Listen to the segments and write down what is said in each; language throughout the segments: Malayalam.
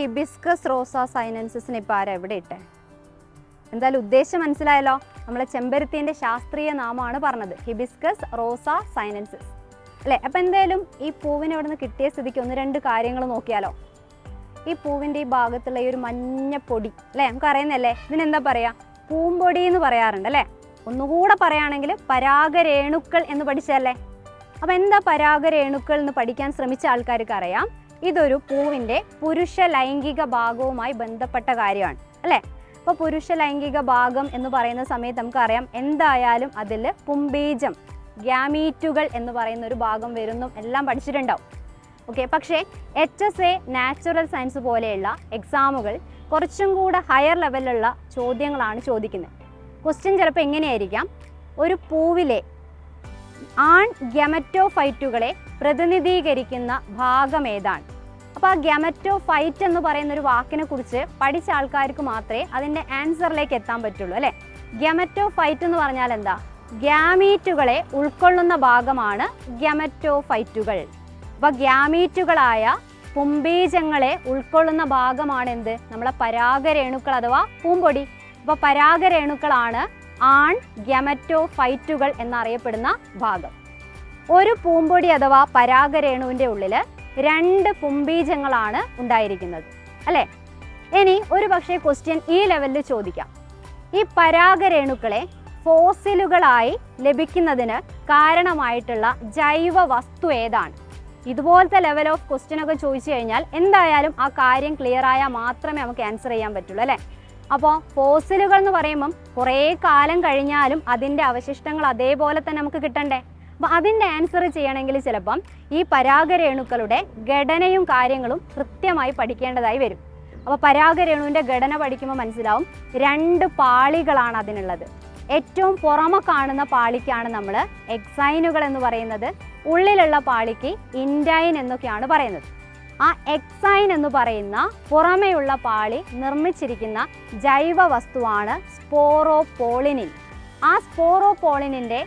ഹിബിസ്കസ് റോസ സൈനൻസിസിന് ഇപ്പോൾ ആരാ എവിടെ ഇട്ടെ? എന്തായാലും ഉദ്ദേശം മനസ്സിലായല്ലോ. നമ്മളെ ചെമ്പരത്തിൻ്റെ ശാസ്ത്രീയ നാമമാണ് പറഞ്ഞത്, ഹിബിസ്കസ് റോസ സൈനൻസിസ് അല്ലേ. അപ്പം എന്തായാലും ഈ പൂവിനെ ഇവിടെ നിന്ന് കിട്ടിയ സ്ഥിതിക്ക് ഒന്ന് രണ്ട് കാര്യങ്ങൾ നോക്കിയാലോ. ഈ പൂവിൻ്റെ ഈ ഭാഗത്തുള്ള ഈ ഒരു മഞ്ഞ പൊടി അല്ലേ, നമുക്ക് അറിയുന്നല്ലേ, ഇതിനെന്താ പറയുക? പൂമ്പൊടി എന്ന് പറയാറുണ്ട് അല്ലേ. ഒന്നുകൂടെ പറയുകയാണെങ്കിൽ പരാഗരേണുക്കൾ എന്ന് പഠിച്ചല്ലേ. അപ്പം എന്താ പരാഗരേണുക്കൾ എന്ന് പഠിക്കാൻ ശ്രമിച്ച ആൾക്കാർക്ക് അറിയാം, ഇതൊരു പൂവിൻ്റെ പുരുഷ ലൈംഗിക ഭാഗവുമായി ബന്ധപ്പെട്ട കാര്യമാണ് അല്ലേ. അപ്പോൾ പുരുഷ ലൈംഗിക ഭാഗം എന്ന് പറയുന്ന സമയത്ത് നമുക്കറിയാം എന്തായാലും അതിൽ പുംബീജം, ഗ്യാമീറ്റുകൾ എന്ന് പറയുന്ന ഒരു ഭാഗം വരുന്നു എല്ലാം പഠിച്ചിട്ടുണ്ടാവും. ഓക്കെ, പക്ഷേ HSA നാച്ചുറൽ സയൻസ് പോലെയുള്ള എക്സാമുകൾ കുറച്ചും കൂടെ ഹയർ ലെവലിലുള്ള ചോദ്യങ്ങളാണ് ചോദിക്കുന്നത്. ക്വസ്റ്റ്യൻ ചിലപ്പോൾ എങ്ങനെയായിരിക്കാം, ഒരു പൂവിലെ ആൺ ഗമറ്റോഫൈറ്റുകളെ പ്രതിനിധീകരിക്കുന്ന ഭാഗം ഏതാണ്? അപ്പോൾ ആ ഗമറ്റോഫൈറ്റ് എന്ന് പറയുന്ന ഒരു വാക്കിനെ കുറിച്ച് പഠിച്ച ആൾക്കാർക്ക് മാത്രമേ അതിൻ്റെ ആൻസറിലേക്ക് എത്താൻ പറ്റുള്ളൂ അല്ലേ. ഗമറ്റോഫൈറ്റ് എന്ന് പറഞ്ഞാൽ എന്താ? ഗ്യാമീറ്റുകളെ ഉൾക്കൊള്ളുന്ന ഭാഗമാണ് ഗമറ്റോഫൈറ്റുകൾ. അപ്പോൾ ഗ്യാമീറ്റുകളായ പുംബീജങ്ങളെ ഉൾക്കൊള്ളുന്ന ഭാഗമാണ് എന്ത്? നമ്മളെ പരാഗരേണുക്കൾ അഥവാ പൂമ്പൊടി. അപ്പോൾ പരാഗരേണുക്കളാണ് ആൺ ഗമറ്റോഫൈറ്റുകൾ എന്നറിയപ്പെടുന്ന ഭാഗം. ഒരു പൂമ്പൊടി അഥവാ പരാഗരേണുവിൻ്റെ ഉള്ളിൽ 2 പുംബീജങ്ങളാണ് ഉണ്ടായിരിക്കുന്നത് അല്ലേ. ഇനി ഒരു പക്ഷേ ക്വസ്റ്റ്യൻ ഈ ലെവലിൽ ചോദിക്കാം, ഈ പരാഗരേണുക്കളെ ഫോസിലുകളായി ലഭിക്കുന്നതിന് കാരണമായിട്ടുള്ള ജൈവ വസ്തു ഏതാണ്? ഇതുപോലത്തെ ലെവൽ ഓഫ് ക്വസ്റ്റ്യൻ ഒക്കെ ചോദിച്ചു കഴിഞ്ഞാൽ എന്തായാലും ആ കാര്യം ക്ലിയർ ആയാൽ മാത്രമേ നമുക്ക് ആൻസർ ചെയ്യാൻ പറ്റുള്ളൂ അല്ലേ. അപ്പോൾ ഫോസിലുകൾ എന്ന് പറയുമ്പം കുറേ കാലം കഴിഞ്ഞാലും അതിൻ്റെ അവശിഷ്ടങ്ങൾ അതേപോലെ തന്നെ നമുക്ക് കിട്ടണ്ടേ. അപ്പോൾ അതിൻ്റെ ആൻസർ ചെയ്യണമെങ്കിൽ ചിലപ്പം ഈ പരാഗരേണുക്കളുടെ ഘടനയും കാര്യങ്ങളും കൃത്യമായി പഠിക്കേണ്ടതായി വരും. അപ്പോൾ പരാഗരേണുവിൻ്റെ ഘടന പഠിക്കുമ്പോൾ മനസ്സിലാവും 2 പാളികളാണ് അതിനുള്ളത്. ഏറ്റവും പുറമെ കാണുന്ന പാളിക്കാണ് നമ്മൾ എക്സൈനുകൾ എന്ന് പറയുന്നത്, ഉള്ളിലുള്ള പാളിക്ക് ഇൻഡൈൻ എന്നൊക്കെയാണ് പറയുന്നത്. ആ എക്സൈൻ എന്ന് പറയുന്ന പുറമെയുള്ള പാളി നിർമ്മിച്ചിരിക്കുന്ന ജൈവ വസ്തുവാണ് സ്പോറോപോളിനിൻ. ആ സ്പോറോപോളിനിൻ്റെ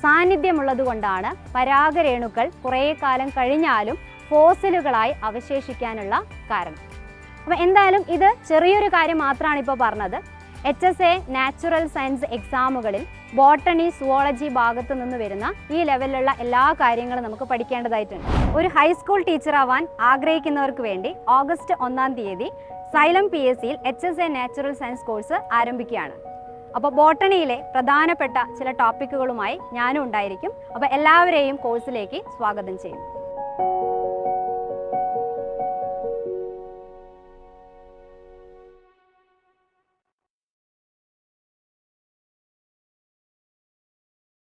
സാന്നിധ്യമുള്ളത് കൊണ്ടാണ് പരാഗരേണുക്കൾ കുറേ കാലം കഴിഞ്ഞാലും ഫോസിലുകളായി അവശേഷിക്കാനുള്ള കാരണം. അപ്പോൾ എന്തായാലും ഇത് ചെറിയൊരു കാര്യം മാത്രമാണ് ഇപ്പോൾ പറഞ്ഞത്. HSA നാച്ചുറൽ സയൻസ് എക്സാമുകളിൽ ബോട്ടണി, സുവോളജി ഭാഗത്തു നിന്ന് വരുന്ന ഈ ലെവലിലുള്ള എല്ലാ കാര്യങ്ങളും നമുക്ക് പഠിക്കേണ്ടതായിട്ടുണ്ട്. ഒരു ഹൈസ്കൂൾ ടീച്ചറാവാൻ ആഗ്രഹിക്കുന്നവർക്ക് വേണ്ടി ഓഗസ്റ്റ് 1-ാം തീയതി സൈലം PSCയിൽ HSA നാച്ചുറൽ സയൻസ് കോഴ്സ് ആരംഭിക്കുകയാണ്. അപ്പോൾ ബോട്ടണിയിലെ പ്രധാനപ്പെട്ട ചില ടോപ്പിക്കുകളുമായി ഞാനും ഉണ്ടായിരിക്കും. അപ്പോൾ എല്ലാവരെയും കോഴ്സിലേക്ക് സ്വാഗതം ചെയ്യുന്നു.